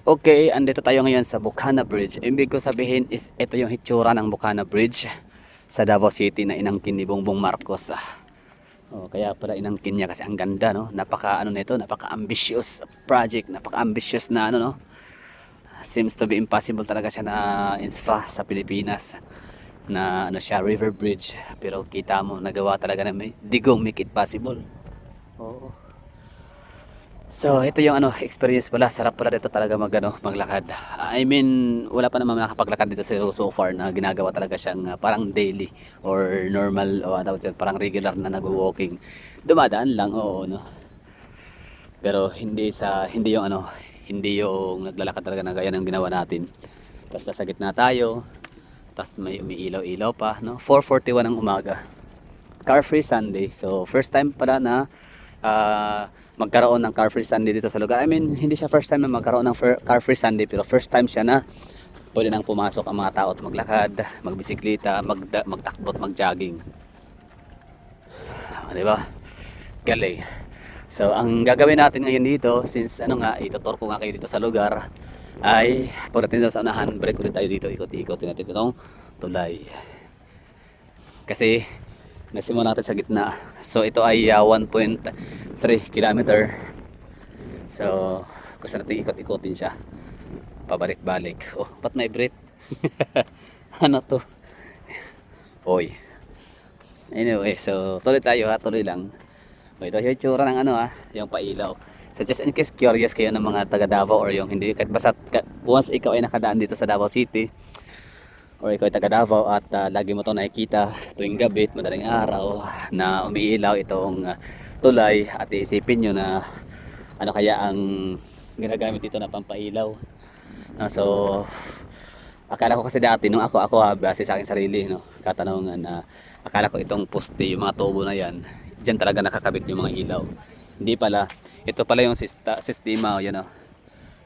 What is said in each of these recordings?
Okay, andito tayo ngayon sa Bukana Bridge. Ibig ko sabihin is ito yung hitsura ng Bukana Bridge sa Davao City na inangkin ni Bongbong Marcos. Oh, kaya pala inangkin niya kasi ang ganda, no? Napaka ano nito, napaka-ambitious project, napaka-ambitious na ano, no? Seems to be impossible talaga siya na infra sa Pilipinas na ano siya, river bridge. Pero kita mo, nagawa talaga na may digong make it possible. Oo. So, ito yung ano, experience pala. Sarap pala dito talaga maglakad. I mean, wala pa naman nakapaglakad dito so far na ginagawa talaga siyang parang daily or normal o ano, parang regular na nagwo-walking. Dumadaan lang, oo, no. Pero hindi yung ano, hindi yung naglalakad talaga na gaya ng ginawa natin. Tapos nasa gitna tayo. Tapos may umiilaw-ilaw pa, no. 4:41 ng umaga. Car free Sunday. So, first time pala na magkaroon ng car free Sunday dito sa lugar. I mean, hindi siya first time na magkaroon ng car free Sunday, pero first time siya na pwede nang pumasok ang mga tao at maglakad, magbisikleta, magtakbo at mag-jogging. Di ba? Galing. So, ang gagawin natin ngayon dito, since ano nga, itutur ko nga kayo dito sa lugar, ay pagdating daw sa unahan, break ulit tayo dito, ikot-ikotin natin itong tulay. Kasi nagsimula natin sa gitna. So ito ay 1.3 kilometer. So gusto natin ikot-ikotin siya. Pabalik-balik. Oh, ba't may breath? Ano to? Oy. Anyway, so tuloy tayo ha, tuloy lang. So, ito yung itsura ng ano ha, yung pailaw. So just in case curious kayo ng mga taga Davao or yung hindi, kahit basta once ikaw ay nakadaan dito sa Davao City, or ikaw ay taga Davao at lagi mo itong nakikita tuwing gabi at madaling araw na umiilaw itong tulay at iisipin nyo na ano kaya ang ginagamit dito na pampailaw. So akala ko kasi dati nung ako base sa aking sarili, no, katanungan na akala ko itong poste, yung mga tubo na yan, dyan talaga nakakabit yung mga ilaw. Hindi pala, ito pala yung sistema, yun, no?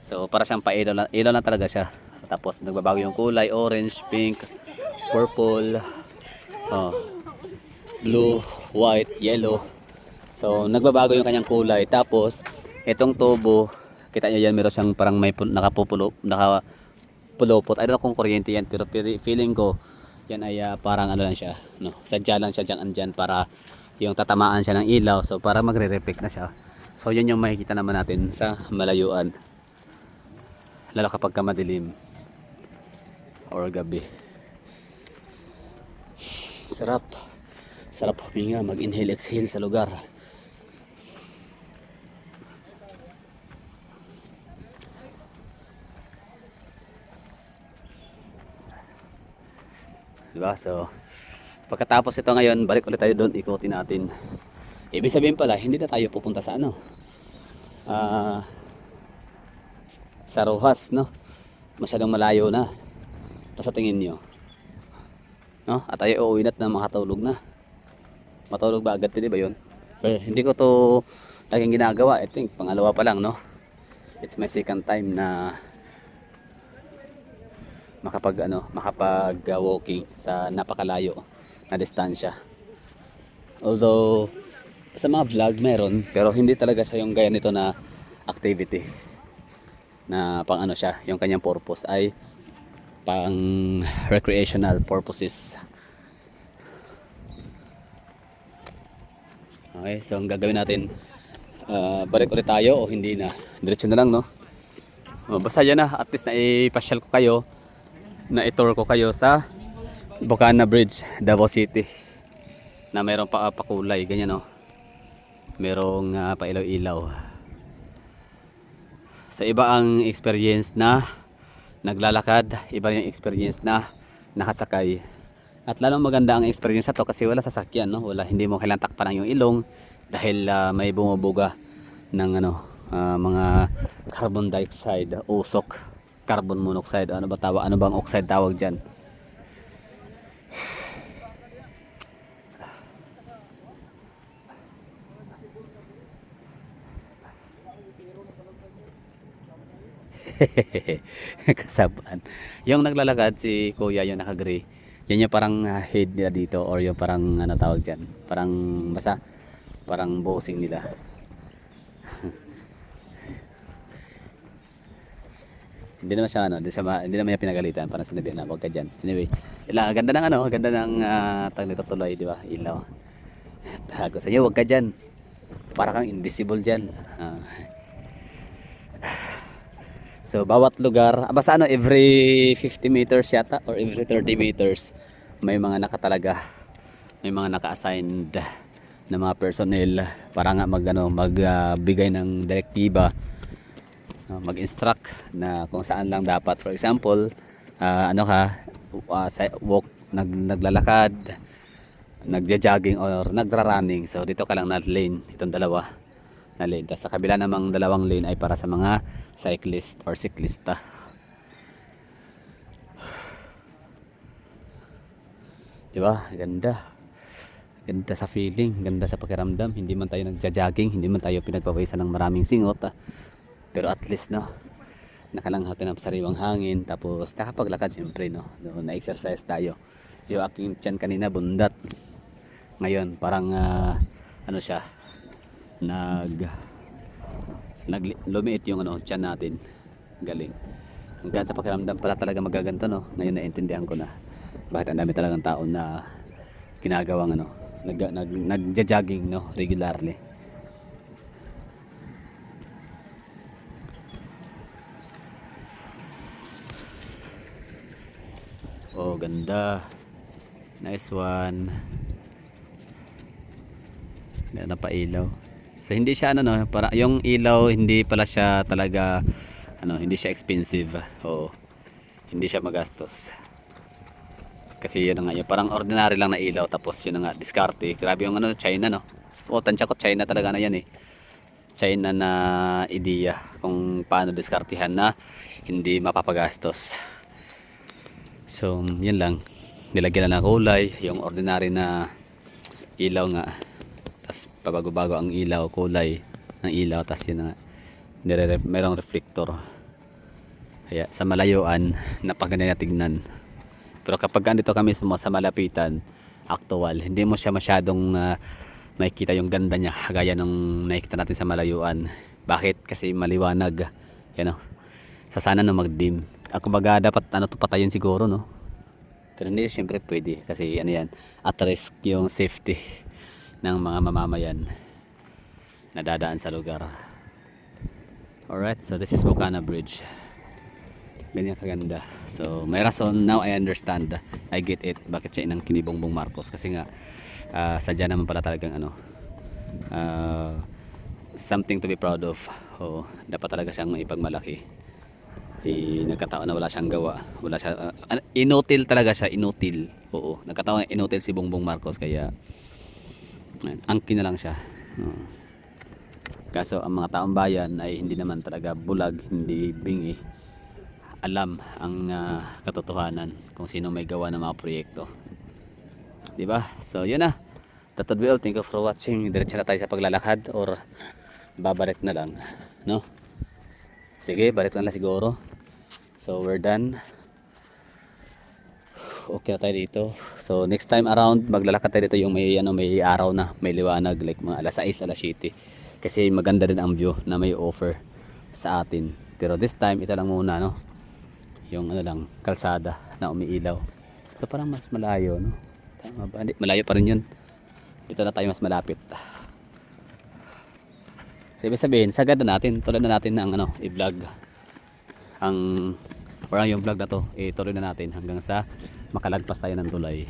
So para siyang pailaw lang, ilaw lang talaga siya. Tapos nagbabago yung kulay, orange, pink, purple, blue, white, yellow. So nagbabago yung kanyang kulay. Tapos itong tubo, kita niyo yan, meron siyang parang may nakapupulupot. I don't know kung kuryente yan, pero feeling ko yan ay parang ano lang siya, no? Sadya lang siya dyan para yung tatamaan siya ng ilaw. So para magre-reflect na siya. So yan yung makikita naman natin sa malayuan. Lalo kapag madilim or gabi. Sarap huminga, mag-inhale, exhale sa lugar. Diba? So pagkatapos ito ngayon, balik ulit tayo doon, ikutin natin. Ibig sabihin pala, hindi na tayo pupunta sa ano, sa Rojas, no? Masyadong malayo na. Sa tingin nyo, no? At tayo uuwi na makatulog na. Matulog ba agad, pwede ba yun? Pero hindi ko to laging ginagawa. I think pangalawa pa lang, no? It's my second time na makapag walking sa napakalayo na distansya. Although sa mga vlog meron, pero hindi talaga siya yung gaya nito na activity na pang ano siya, yung kanyang purpose ay pang recreational purposes. Okay, so ang gagawin natin, balik ulit tayo o hindi na, diretso na lang, no? Basta yan na, at least na ipasyal ko kayo, na itour ko kayo sa Bukana Bridge, Davao City, na mayroong pakulay ganyan, no? Merong pailaw-ilaw. Sa iba ang experience na naglalakad, iba yung experience na nakasakay. At lalong maganda ang experience na to kasi wala sasakyan, no? Hindi mo kailangang takpan yung ilong dahil may bumubuga ng mga carbon dioxide, usok, carbon monoxide, ano bang oxide tawag diyan? Kasabaan. Yung naglalakad si Kuya, yung naka-gray. Yan yung parang head nila dito or yung parang ano tawag diyan. Parang basta parang bossing nila. Hindi naman siya ano, hindi naman niya pinagalitan para sinabi na wag ka diyan. Anyway, ganda ng ano, ganda ng tag nito tuloy, di ba? Ilaw. Tago sa iyo, wag ka diyan. Para kang invisible diyan. So bawat lugar, basta ano every 50 meters yata or every 30 meters may mga nakatalaga, may mga naka-assigned na mga personnel para nga magbigay ng direktiba, mag-instruct na kung saan lang dapat. For example, walk, naglalakad, nagja-jogging or nagra-running. So dito ka lang na lane, itong dalawa na lane. Tapos sa kabila namang dalawang lane ay para sa mga cyclist or siklista. Diba? Ganda. Ganda sa feeling, ganda sa pakiramdam. Hindi man tayo nagja-jogging, hindi man tayo pinagpapawisan ng maraming singot. Pero at least no, nakalanghap ng sariwang hangin. Tapos nakapaglakad siyempre no. Na-exercise tayo. So yung aking tiyan kanina bundat. Ngayon parang ano siya, lumiit yung ano tiyan natin. Galing. Hanggang sa pakiramdam pala talaga magaganto no. Ngayon naintindihan ko na bakit ang dami talagang tao na ginagawang ano, nagja-jogging no regularly. Oh, ganda. Nice one. Ganda pa ilaw. So hindi siya ano no, para yung ilaw hindi pala siya talaga ano, hindi siya expensive. Oo. Hindi siya magastos. Kasi yun nga, yung parang ordinary lang na ilaw tapos yun nga, diskarte. Grabe yung ano, China no. O, tansya ko, China talaga na yan eh. China na ideya kung paano diskartehan na hindi mapapagastos. So, yun lang. Nilagyan na ng kulay, yung ordinary na ilaw nga. Tapos pabago-bago ang ilaw, kulay ng ilaw. Tapos yun nga, mayroong reflector. Kaya sa malayuan, napaganda na tignan. Pero kapag andito kami sa malapitan, actual, hindi mo siya masyadong makikita yung ganda niya gaya nung nakikita natin sa malayuan. Bakit? Kasi maliwanag. Yan o. Sana no magdim. Ako baga dapat ano to patayin siguro no. Pero hindi siyempre pwede kasi ano yan, at risk yung safety ng mga mamamayan na dadaan sa lugar. Alright, so this is Bocana Bridge. Ganyan kaganda. So may rason, now I understand, I get it bakit siya inang Kinibongbong Marcos kasi nga sadya naman pala talagang ano, something to be proud of. O dapat talaga siyang maipagmalaki. Nagkataon na wala siyang gawa, wala siya, inutil talaga siya, inutil. Oo, nagkataon na inutil si Bongbong Marcos kaya angkin na lang siya. Kaso ang mga taong bayan ay hindi naman talaga bulag, hindi bingi, alam ang katotohanan kung sino may gawa ng mga proyekto, diba? So yun na, that would be all. Thank you for watching. Diretso na tayo sa paglalakad or babalik na lang no? Sige, balik na lang siguro. So we're done. Okay na tayo dito. So next time around maglalakad tayo dito yung may ano, may araw na, may liwanag, like mga alas 6, alas 7. Kasi maganda din ang view na may offer sa atin. Pero this time ito lang muna no. Yung ano lang, kalsada na umiilaw. So parang mas malayo no. Tama ba? Hindi, malayo pa rin yun. Dito na tayo mas malapit. So ibig sabihin, sagad na natin, tuloy na natin ng ano, i-vlog. Parang yung vlog na to, ituloy na natin hanggang sa makalagpas tayo ng tulay.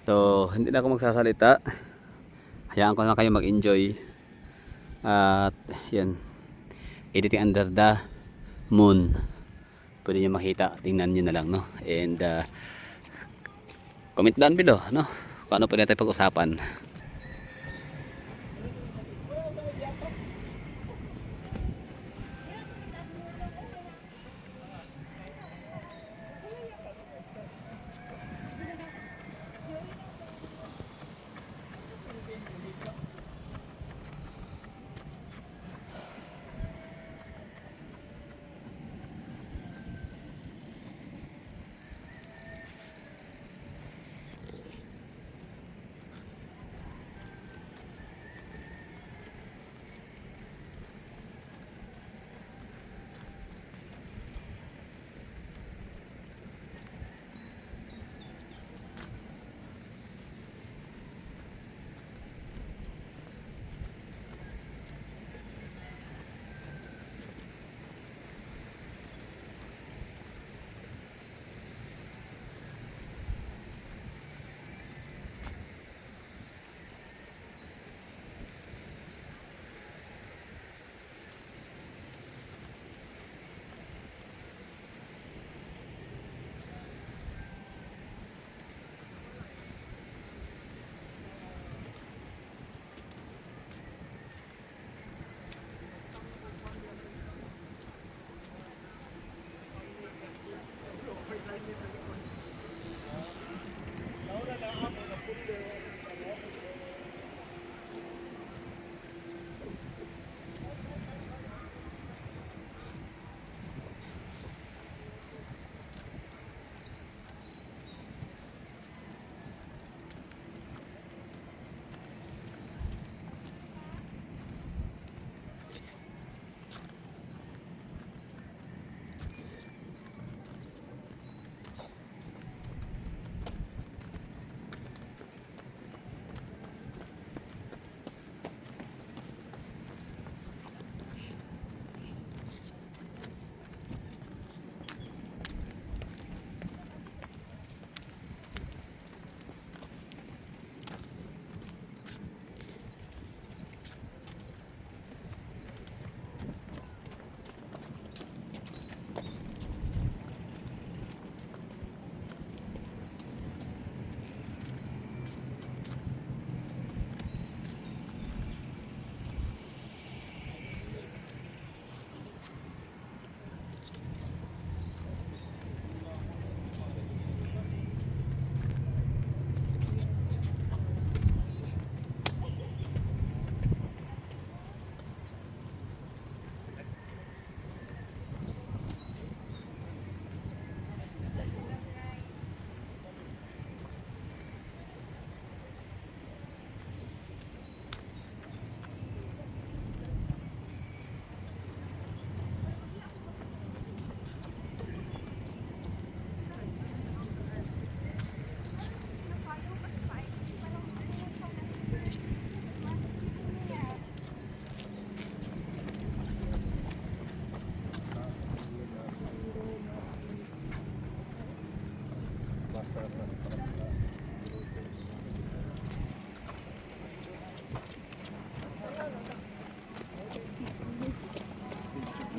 So, hindi na ako magsasalita. Hayaan ko na kayo mag-enjoy. At, yan. Editing under the moon. Pwede nyo makita. Tingnan nyo na lang, no? And, comment down below, no? Kung ano pwede natin pag-usapan.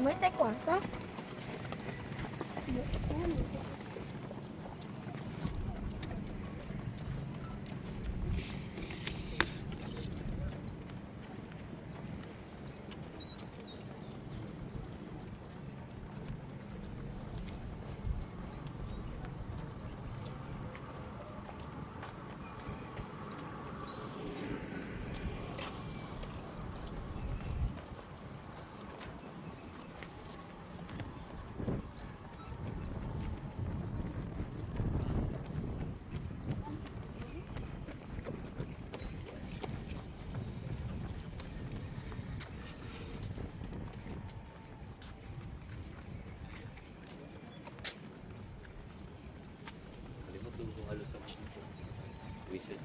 May tayo kwarta. Kalimutan ko halos ang whistle.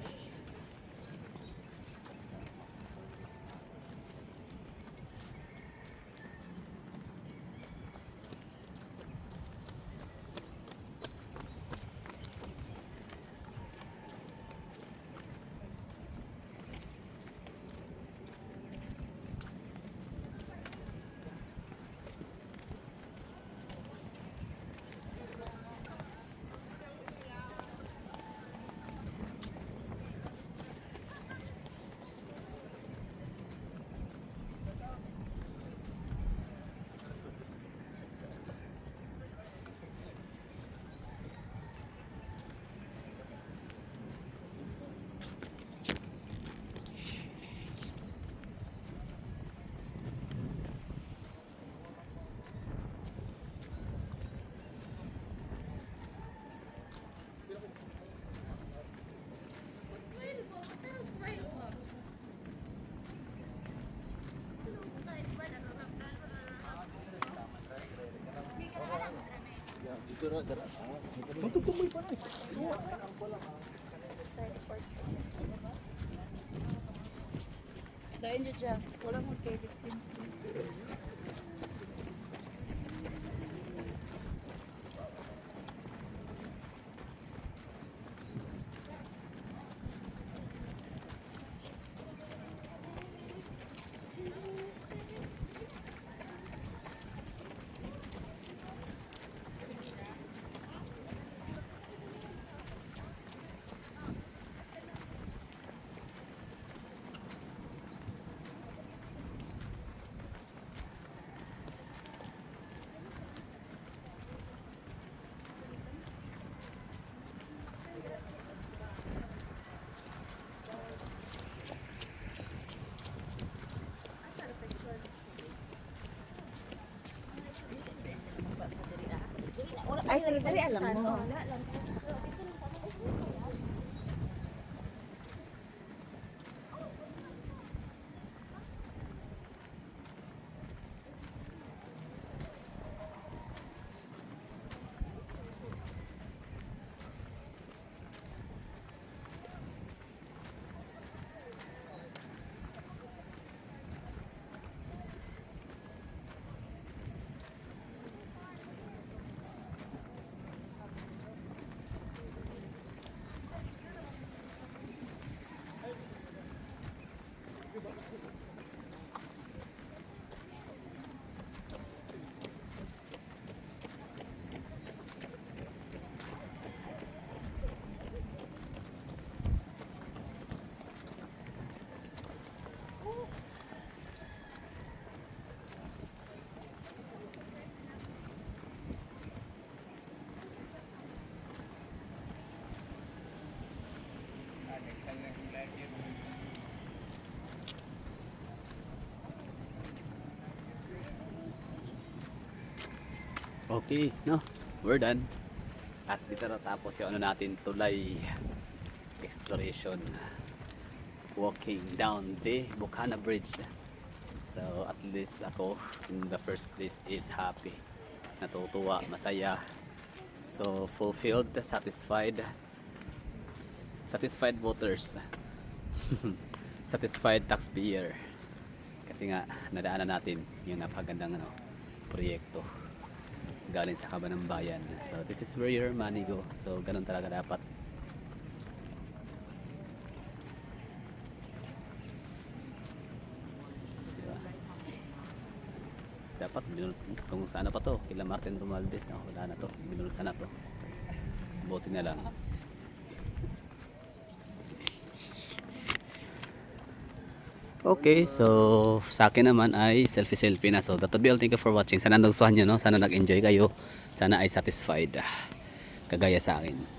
Dahil dyan, wala mo kay victim. Ay, dali alam mo. Okay, no? We're done. At dito na tapos yung ano natin, tulay exploration. Walking down the Bukana Bridge. So at least ako in the first place is happy. Natutuwa, masaya. So fulfilled, satisfied. Satisfied voters. Satisfied taxpayer. Kasi nga nadaanan natin yung napakagandang proyekto galing sa kaban ng bayan. So this is where your money go. So ganun talaga dapat. Diba? Dapat kung sana pa to, kila Martin Romualdez na wala na to, binulsa na to. Buti na lang. Okay, so sa akin naman ay selfie na. So that would be all. Thank you for watching. Sana nagustuhan nyo, no? Sana nag-enjoy kayo. Sana ay satisfied. Kagaya sa akin.